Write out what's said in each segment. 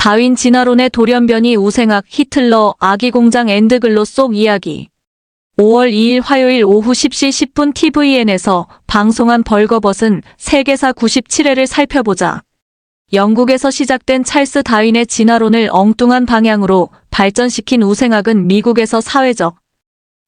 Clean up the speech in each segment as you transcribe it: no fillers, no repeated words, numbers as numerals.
다윈 진화론의 돌연변이 우생학 히틀러 아기공장 엔드글로 속 이야기 5월 2일 화요일 오후 10시 10분 TVN에서 방송한 벌거벗은 세계사 97회를 살펴보자. 영국에서 시작된 찰스 다윈의 진화론을 엉뚱한 방향으로 발전시킨 우생학은 미국에서 사회적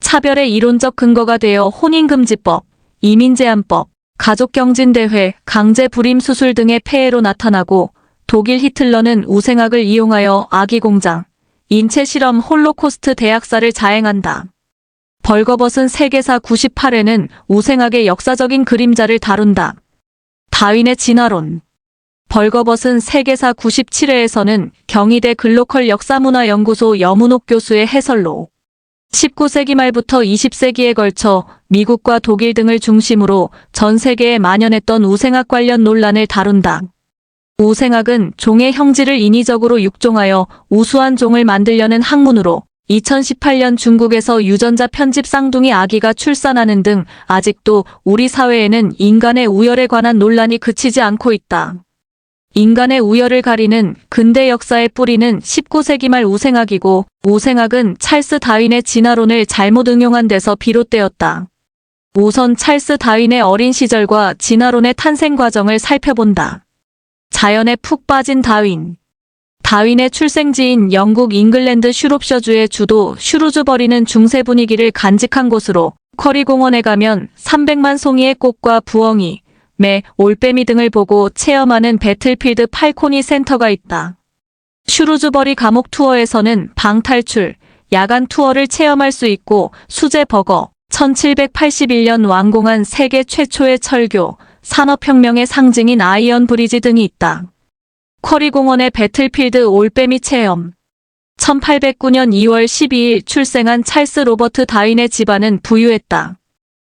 차별의 이론적 근거가 되어 혼인금지법, 이민제한법, 가족경진대회, 강제불임수술 등의 폐해로 나타나고 독일 히틀러는 우생학을 이용하여 아기공장, 인체실험 홀로코스트 대학살을 자행한다. 벌거벗은 세계사 98회는 우생학의 역사적인 그림자를 다룬다. 다윈의 진화론 벌거벗은 세계사 97회에서는 경희대 글로컬 역사문화연구소 염은옥 교수의 해설로 19세기 말부터 20세기에 걸쳐 미국과 독일 등을 중심으로 전 세계에 만연했던 우생학 관련 논란을 다룬다. 우생학은 종의 형질을 인위적으로 육종하여 우수한 종을 만들려는 학문으로 2018년 중국에서 유전자 편집 쌍둥이 아기가 출산하는 등 아직도 우리 사회에는 인간의 우열에 관한 논란이 그치지 않고 있다. 인간의 우열을 가리는 근대 역사의 뿌리는 19세기 말 우생학이고 우생학은 찰스 다윈의 진화론을 잘못 응용한 데서 비롯되었다. 우선 찰스 다윈의 어린 시절과 진화론의 탄생 과정을 살펴본다. 자연에 푹 빠진 다윈. 다윈의 출생지인 영국 잉글랜드 슈롭셔주의 주도 슈루즈버리는 중세 분위기를 간직한 곳으로 쿼리 공원에 가면 300만 송이의 꽃과 부엉이, 매, 올빼미 등을 보고 체험하는 배틀필드 팔코니 센터가 있다. 슈루즈버리 감옥 투어에서는 방탈출, 야간 투어를 체험할 수 있고 수제 버거, 1781년 완공한 세계 최초의 철교, 산업혁명의 상징인 아이언 브리지 등이 있다. 쿼리 공원의 배틀필드 올빼미 체험 1809년 2월 12일 출생한 찰스 로버트 다윈의 집안은 부유했다.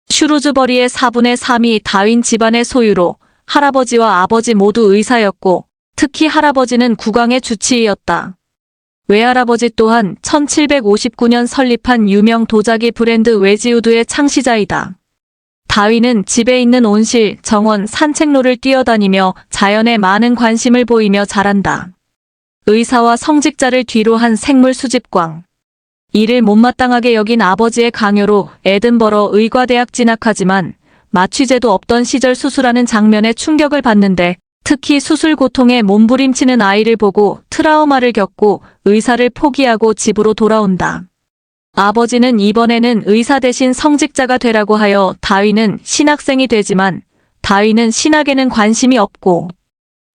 슈루즈버리의 4분의 3이 다윈 집안의 소유로 할아버지와 아버지 모두 의사였고 특히 할아버지는 국왕의 주치의였다. 외할아버지 또한 1759년 설립한 유명 도자기 브랜드 웨지우드의 창시자이다. 다윈은 집에 있는 온실, 정원, 산책로를 뛰어다니며 자연에 많은 관심을 보이며 자란다. 의사와 성직자를 뒤로 한 생물 수집광. 이를 못마땅하게 여긴 아버지의 강요로 에든버러 의과대학 진학하지만 마취제도 없던 시절 수술하는 장면에 충격을 받는데 특히 수술 고통에 몸부림치는 아이를 보고 트라우마를 겪고 의사를 포기하고 집으로 돌아온다. 아버지는 이번에는 의사 대신 성직자가 되라고 하여 다윈은 신학생이 되지만 다윈은 신학에는 관심이 없고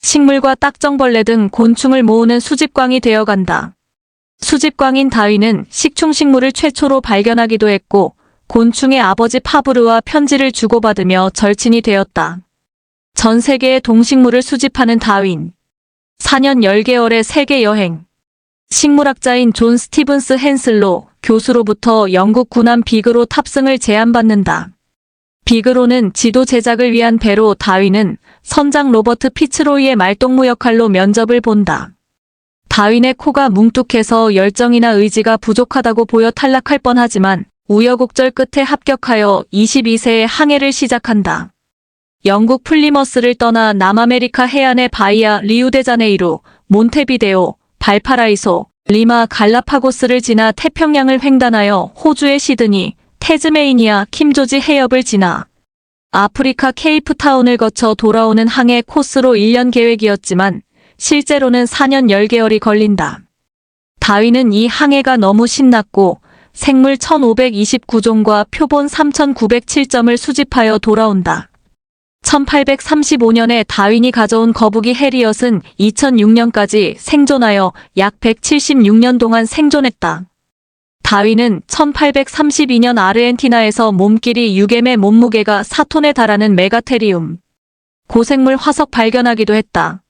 식물과 딱정벌레 등 곤충을 모으는 수집광이 되어간다. 수집광인 다윈은 식충식물을 최초로 발견하기도 했고 곤충의 아버지 파브르와 편지를 주고받으며 절친이 되었다. 전 세계의 동식물을 수집하는 다윈. 4년 10개월의 세계 여행. 식물학자인 존 스티븐스 헨슬로 교수로부터 영국 군함 비그로 탑승을 제안받는다. 비그로는 지도 제작을 위한 배로 다윈은 선장 로버트 피츠로이의 말동무 역할로 면접을 본다. 다윈의 코가 뭉툭해서 열정이나 의지가 부족하다고 보여 탈락할 뻔하지만 우여곡절 끝에 합격하여 22세에 항해를 시작한다. 영국 플리머스를 떠나 남아메리카 해안의 바이아 리우데자네이루, 몬테비데오, 발파라이소, 리마 갈라파고스를 지나 태평양을 횡단하여 호주의 시드니, 태즈메이니아 킴조지 해협을 지나 아프리카 케이프타운을 거쳐 돌아오는 항해 코스로 1년 계획이었지만 실제로는 4년 10개월이 걸린다. 다윈은 이 항해가 너무 신났고 생물 1529종과 표본 3907점을 수집하여 돌아온다. 1835년에 다윈이 가져온 거북이 해리엇은 2006년까지 생존하여 약 176년 동안 생존했다. 다윈은 1832년 아르헨티나에서 몸길이 6m의 몸무게가 4톤에 달하는 메가테리움, 고생물 화석 발견하기도 했다.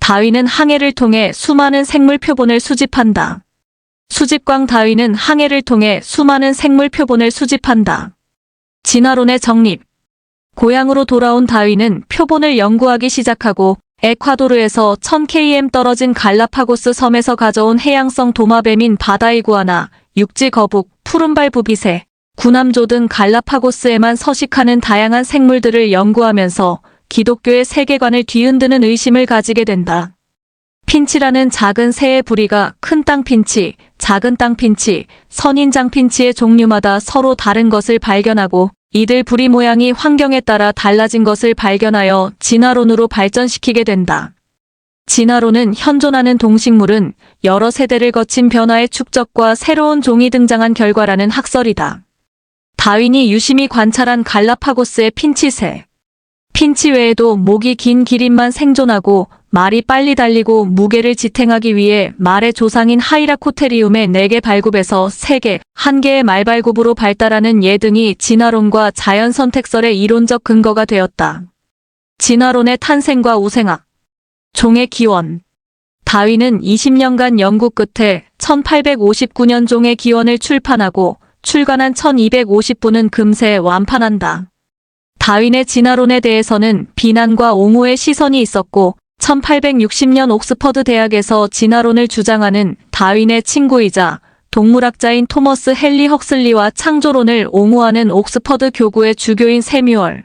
다윈은 항해를 통해 수많은 생물 표본을 수집한다. 수집광 다윈은 항해를 통해 수많은 생물 표본을 수집한다. 진화론의 정립. 고향으로 돌아온 다윈은 표본을 연구하기 시작하고 에콰도르에서 1000km 떨어진 갈라파고스 섬에서 가져온 해양성 도마뱀인 바다이구아나, 육지 거북, 푸른발 부비새, 구남조 등 갈라파고스에만 서식하는 다양한 생물들을 연구하면서 기독교의 세계관을 뒤흔드는 의심을 가지게 된다. 핀치라는 작은 새의 부리가 큰 땅 핀치, 작은 땅 핀치, 선인장 핀치의 종류마다 서로 다른 것을 발견하고 이들 부리 모양이 환경에 따라 달라진 것을 발견하여 진화론으로 발전시키게 된다. 진화론은 현존하는 동식물은 여러 세대를 거친 변화의 축적과 새로운 종이 등장한 결과라는 학설이다. 다윈이 유심히 관찰한 갈라파고스의 핀치새. 핀치 외에도 목이 긴 기린만 생존하고 말이 빨리 달리고 무게를 지탱하기 위해 말의 조상인 하이라코테리움의 4개 발굽에서 3개, 1개의 말발굽으로 발달하는 예 등이 진화론과 자연선택설의 이론적 근거가 되었다. 진화론의 탄생과 우생학. 종의 기원. 다윈은 20년간 연구 끝에 1859년 종의 기원을 출판하고 출간한 1250부는 금세 완판한다. 다윈의 진화론에 대해서는 비난과 옹호의 시선이 있었고 1860년 옥스퍼드 대학에서 진화론을 주장하는 다윈의 친구이자 동물학자인 토머스 헨리 헉슬리와 창조론을 옹호하는 옥스퍼드 교구의 주교인 세뮤얼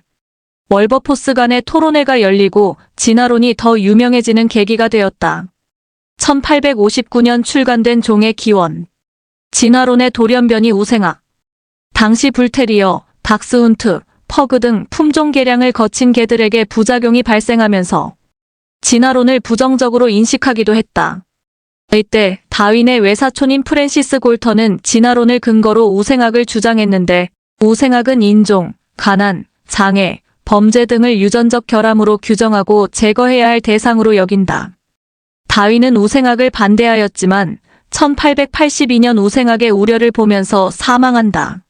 월버포스 간의 토론회가 열리고 진화론이 더 유명해지는 계기가 되었다. 1859년 출간된 종의 기원. 진화론의 돌연변이 우생학. 당시 불테리어, 닥스훈트, 퍼그 등 품종 개량을 거친 개들에게 부작용이 발생하면서 진화론을 부정적으로 인식하기도 했다. 이때 다윈의 외사촌인 프랜시스 골턴은 진화론을 근거로 우생학을 주장했는데 우생학은 인종, 가난, 장애, 범죄 등을 유전적 결함으로 규정하고 제거해야 할 대상으로 여긴다. 다윈은 우생학을 반대하였지만 1882년 우생학의 우려를 보면서 사망한다.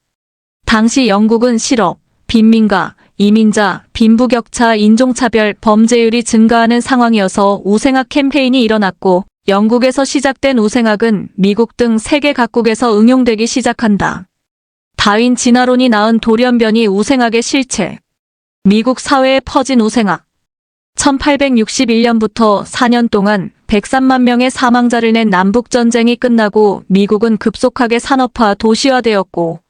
당시 영국은 실업, 빈민가, 이민자, 빈부격차, 인종차별, 범죄율이 증가하는 상황이어서 우생학 캠페인이 일어났고 영국에서 시작된 우생학은 미국 등 세계 각국에서 응용되기 시작한다. 다윈 진화론이 낳은 돌연변이 우생학의 실체. 미국 사회에 퍼진 우생학. 1861년부터 4년 동안 103만 명의 사망자를 낸 남북전쟁이 끝나고 미국은 급속하게 산업화 도시화되었고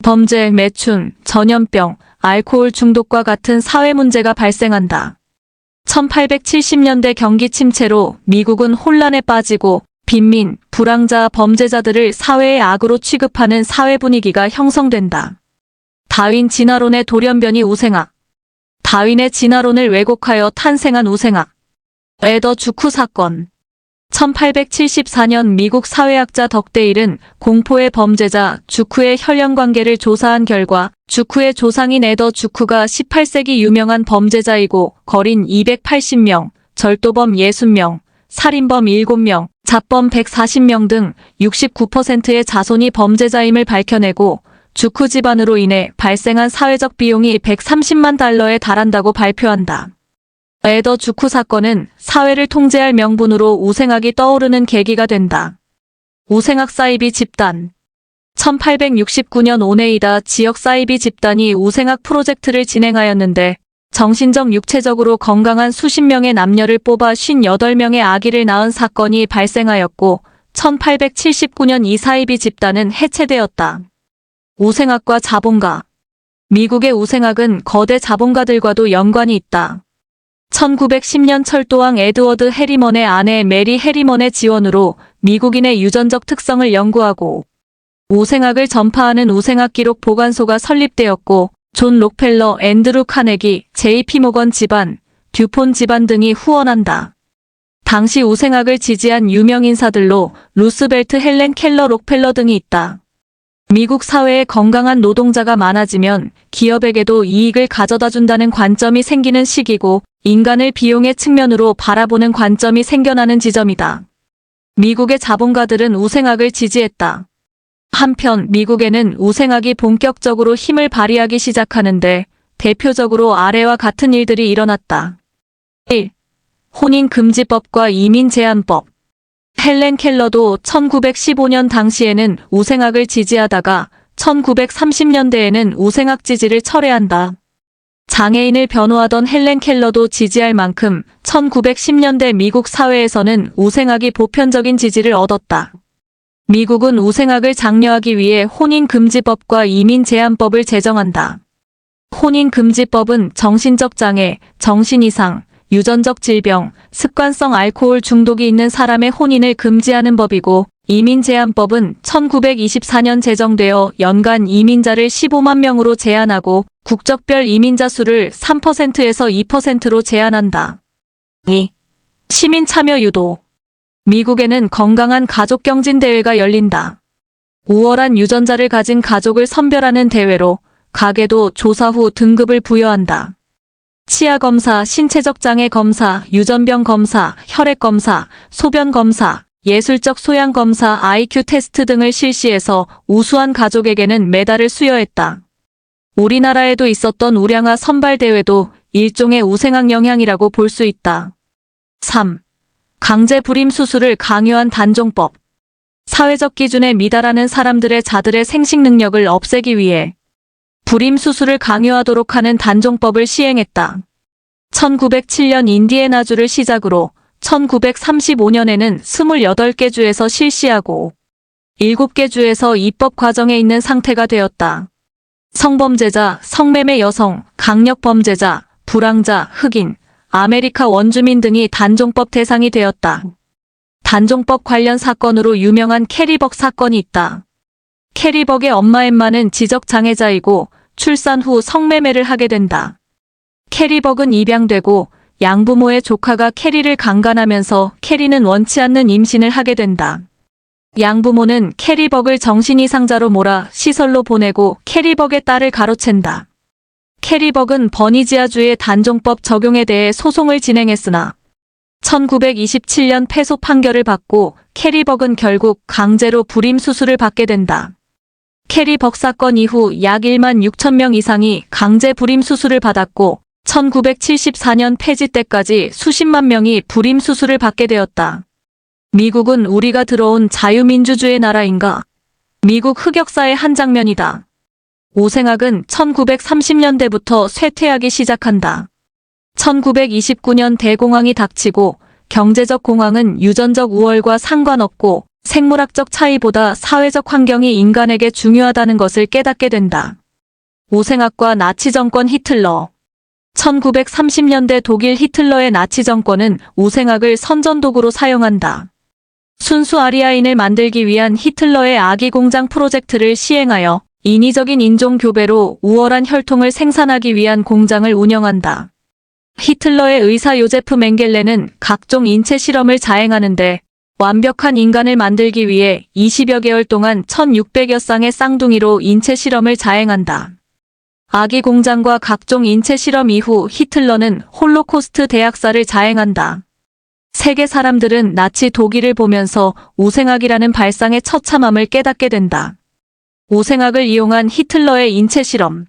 범죄, 매춘, 전염병, 알코올 중독과 같은 사회 문제가 발생한다. 1870년대 경기 침체로 미국은 혼란에 빠지고 빈민, 불황자, 범죄자들을 사회의 악으로 취급하는 사회 분위기가 형성된다. 다윈 진화론의 돌연변이 우생학. 다윈의 진화론을 왜곡하여 탄생한 우생학. 에더 주쿠 사건. 1874년 미국 사회학자 덕데일은 공포의 범죄자 주쿠의 혈연관계를 조사한 결과 주쿠의 조상인 에더 주쿠가 18세기 유명한 범죄자이고 거린 280명, 절도범 60명, 살인범 7명, 잡범 140명 등 69%의 자손이 범죄자임을 밝혀내고 주쿠 집안으로 인해 발생한 사회적 비용이 130만 달러에 달한다고 발표한다. 에더 주쿠 사건은 사회를 통제할 명분으로 우생학이 떠오르는 계기가 된다. 우생학 사이비 집단. 1869년 오네이다 지역 사이비 집단이 우생학 프로젝트를 진행하였는데 정신적 육체적으로 건강한 수십 명의 남녀를 뽑아 58명의 아기를 낳은 사건이 발생하였고 1879년 이 사이비 집단은 해체되었다. 우생학과 자본가. 미국의 우생학은 거대 자본가들과도 연관이 있다. 1910년 철도왕 에드워드 해리먼의 아내 메리 해리먼의 지원으로 미국인의 유전적 특성을 연구하고 우생학을 전파하는 우생학 기록 보관소가 설립되었고 존 록펠러, 앤드루 카네기, JP 모건 집안, 듀폰 집안 등이 후원한다. 당시 우생학을 지지한 유명 인사들로 루스벨트, 헬렌 켈러, 록펠러 등이 있다. 미국 사회에 건강한 노동자가 많아지면 기업에게도 이익을 가져다 준다는 관점이 생기는 시기고 인간을 비용의 측면으로 바라보는 관점이 생겨나는 지점이다. 미국의 자본가들은 우생학을 지지했다. 한편 미국에는 우생학이 본격적으로 힘을 발휘하기 시작하는데 대표적으로 아래와 같은 일들이 일어났다. 1. 혼인금지법과 이민제한법. 헬렌 켈러도 1915년 당시에는 우생학을 지지하다가 1930년대에는 우생학 지지를 철회한다. 장애인을 변호하던 헬렌 켈러도 지지할 만큼 1910년대 미국 사회에서는 우생학이 보편적인 지지를 얻었다. 미국은 우생학을 장려하기 위해 혼인금지법과 이민제한법을 제정한다. 혼인금지법은 정신적 장애, 정신이상, 유전적 질병, 습관성 알코올 중독이 있는 사람의 혼인을 금지하는 법이고, 이민제한법은 1924년 제정되어 연간 이민자를 15만 명으로 제한하고 국적별 이민자 수를 3%에서 2%로 제한한다. 2. 시민 참여 유도. 미국에는 건강한 가족 경진 대회가 열린다. 우월한 유전자를 가진 가족을 선별하는 대회로 가계도 조사 후 등급을 부여한다. 치아 검사, 신체적 장애 검사, 유전병 검사, 혈액 검사, 소변 검사, 예술적 소양 검사, IQ 테스트 등을 실시해서 우수한 가족에게는 메달을 수여했다. 우리나라에도 있었던 우량아 선발대회도 일종의 우생학 영향이라고 볼 수 있다. 3. 강제 불임 수술을 강요한 단종법. 사회적 기준에 미달하는 사람들의 자들의 생식 능력을 없애기 위해 불임 수술을 강요하도록 하는 단종법을 시행했다. 1907년 인디애나주를 시작으로 1935년에는 28개 주에서 실시하고 7개 주에서 입법 과정에 있는 상태가 되었다. 성범죄자, 성매매 여성, 강력범죄자, 불황자, 흑인, 아메리카 원주민 등이 단종법 대상이 되었다. 단종법 관련 사건으로 유명한 캐리벅 사건이 있다. 캐리벅의 엄마 엠마는 지적장애자이고 출산 후 성매매를 하게 된다. 캐리벅은 입양되고 양부모의 조카가 캐리를 강간하면서 캐리는 원치 않는 임신을 하게 된다. 양부모는 캐리벅을 정신이상자로 몰아 시설로 보내고 캐리벅의 딸을 가로챈다. 캐리벅은 버니지아주의 단종법 적용에 대해 소송을 진행했으나 1927년 패소 판결을 받고 캐리벅은 결국 강제로 불임 수술을 받게 된다. 캐리벅 사건 이후 약 1만 6천 명 이상이 강제 불임 수술을 받았고 1974년 폐지 때까지 수십만 명이 불임 수술을 받게 되었다. 미국은 우리가 들어온 자유민주주의 나라인가? 미국 흑역사의 한 장면이다. 우생학은 1930년대부터 쇠퇴하기 시작한다. 1929년 대공황이 닥치고 경제적 공황은 유전적 우월과 상관없고 생물학적 차이보다 사회적 환경이 인간에게 중요하다는 것을 깨닫게 된다. 우생학과 나치 정권 히틀러. 1930년대 독일 히틀러의 나치 정권은 우생학을 선전도구로 사용한다. 순수 아리아인을 만들기 위한 히틀러의 아기 공장 프로젝트를 시행하여 인위적인 인종 교배로 우월한 혈통을 생산하기 위한 공장을 운영한다. 히틀러의 의사 요제프 맹겔레는 각종 인체 실험을 자행하는데 완벽한 인간을 만들기 위해 20여 개월 동안 1600여 쌍의 쌍둥이로 인체 실험을 자행한다. 아기 공장과 각종 인체 실험 이후 히틀러는 홀로코스트 대학살을 자행한다. 세계 사람들은 나치 독일을 보면서 우생학이라는 발상의 처참함을 깨닫게 된다. 우생학을 이용한 히틀러의 인체 실험.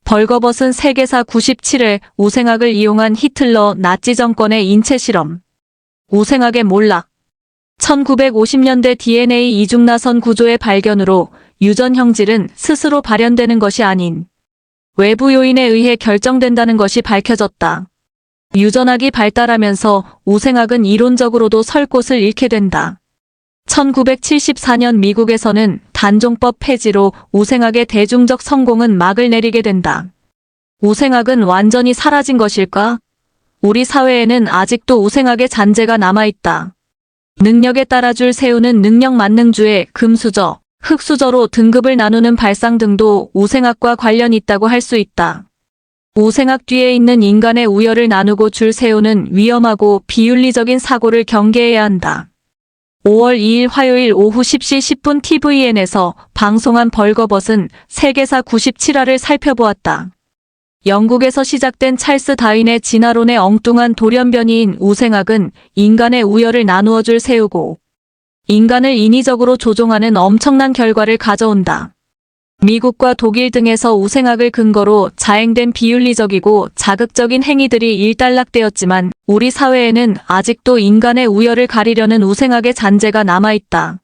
벌거벗은 세계사 97회 우생학을 이용한 히틀러 나치 정권의 인체 실험. 우생학의 몰락. 1950년대 DNA 이중나선 구조의 발견으로 유전 형질은 스스로 발현되는 것이 아닌 외부 요인에 의해 결정된다는 것이 밝혀졌다. 유전학이 발달하면서 우생학은 이론적으로도 설 곳을 잃게 된다. 1974년 미국에서는 단종법 폐지로 우생학의 대중적 성공은 막을 내리게 된다. 우생학은 완전히 사라진 것일까? 우리 사회에는 아직도 우생학의 잔재가 남아있다. 능력에 따라 줄 세우는 능력 만능주의, 금수저, 흑수저로 등급을 나누는 발상 등도 우생학과 관련이 있다고 할 수 있다. 우생학 뒤에 있는 인간의 우열을 나누고 줄 세우는 위험하고 비윤리적인 사고를 경계해야 한다. 5월 2일 화요일 오후 10시 10분 TVN에서 방송한 벌거벗은 세계사 97화를 살펴보았다. 영국에서 시작된 찰스 다윈의 진화론의 엉뚱한 돌연변이인 우생학은 인간의 우열을 나누어 줄 세우고 인간을 인위적으로 조종하는 엄청난 결과를 가져온다. 미국과 독일 등에서 우생학을 근거로 자행된 비윤리적이고 자극적인 행위들이 일단락되었지만 우리 사회에는 아직도 인간의 우열을 가리려는 우생학의 잔재가 남아있다.